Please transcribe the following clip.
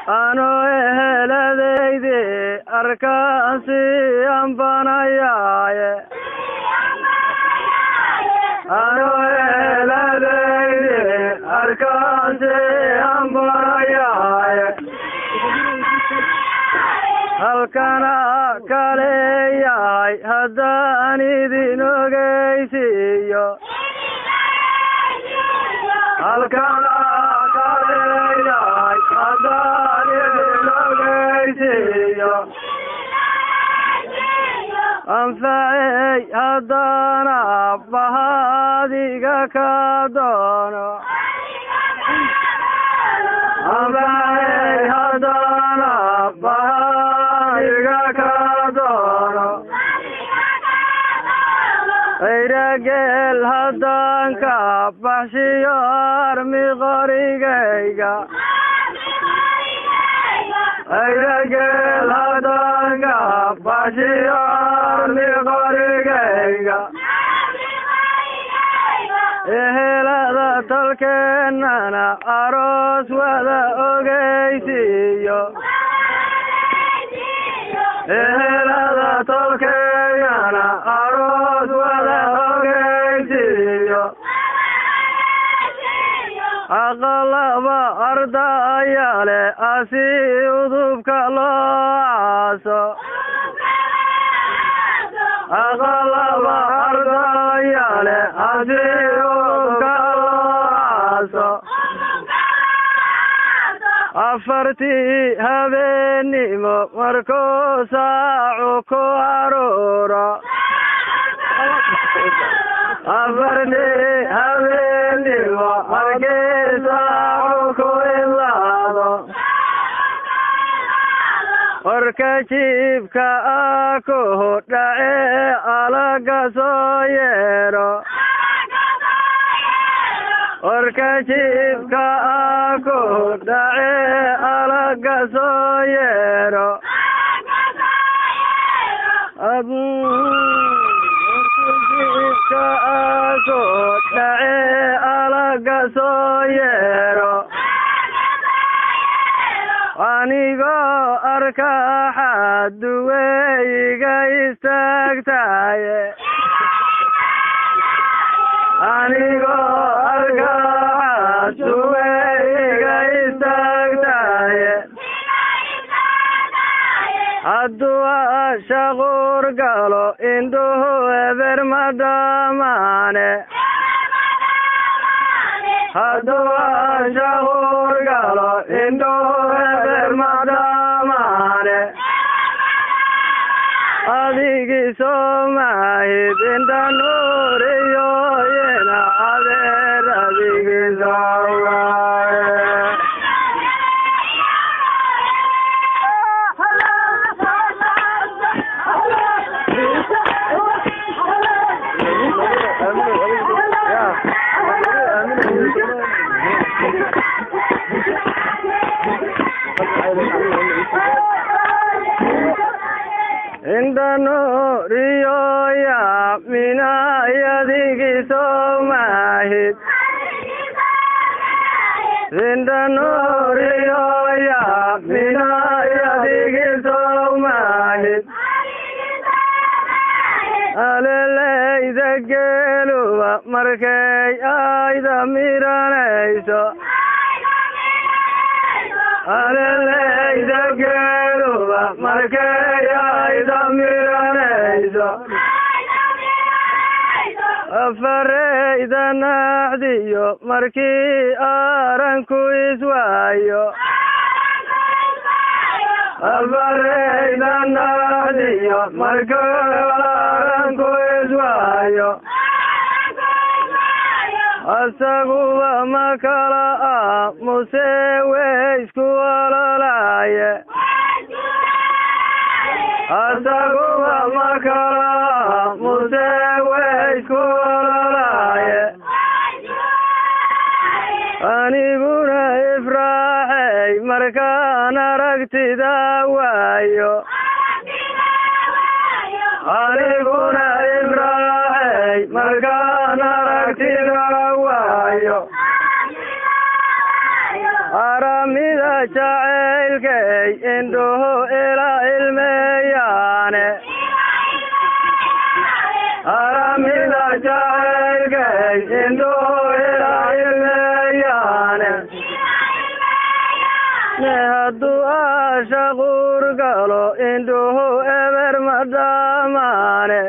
ano eheladayde arkaasi ambanayaaye ano eheladayde arkaasi ambanayaaye halkana kaleeyahay haddaan idin ogeysiiyo halkana kaleeyahay haddaan idin ogeysiiyo anfacey haddaana bahadiga ka doono anfacey haddaana bahadiga ka doono ayrageel haddaan ka baxshiyo armi qorigayga ayrageel haddaan ka baxshiyo armi qorigayga ehelada tolkeennana aroos wada ogeysiiyo ehelada tolkeennana aroos wada ogeysiiyo aqalaba ardaayale asi udubka loo caaso aqalaba ardaayale asi udubka loo caaso afartii habeenimo markuu saacu ku aruuro afartii habeenimo markii saacu ku ilaado warka jiibka ku dhace alaga soo yeero warka jiibka ku dhace alaga soo yeero jiibka ku dhace alaga soo yeero anigoo arka xaduweyga istaagtaye anigoo arka xaduweyga istaagtaye hadduu ashaquur galo indhuhu eber madamaane hadduu ashaquur galo indhuhu eber madamaane adigii soomahid inta nuuriyo yena adeer adigii soomaaye inta nuuriyoya minayadigi soomahid inta nuuriyoya minayadigi soomahid aleleyda geeluba markay ayda miranayso aleleyda geeluba markay ayda miranayso afareyda naxdiyo markii aranku iswaayo afareyda naxdiyo markii aranku iswaayo asaguba makala muse weysku ololaaye asaguba makala muse weysku ololaaye aniguna ifraaxey markaan aragtida waayo aniguna ifraaxey markaan aragtida waayo aramida jacaylkay indhuhu ila ilmeeyaane aramida jacaylkay indhuhu ila ilmeeyaane hadduu aashaquur galo indhuhu eber madamaane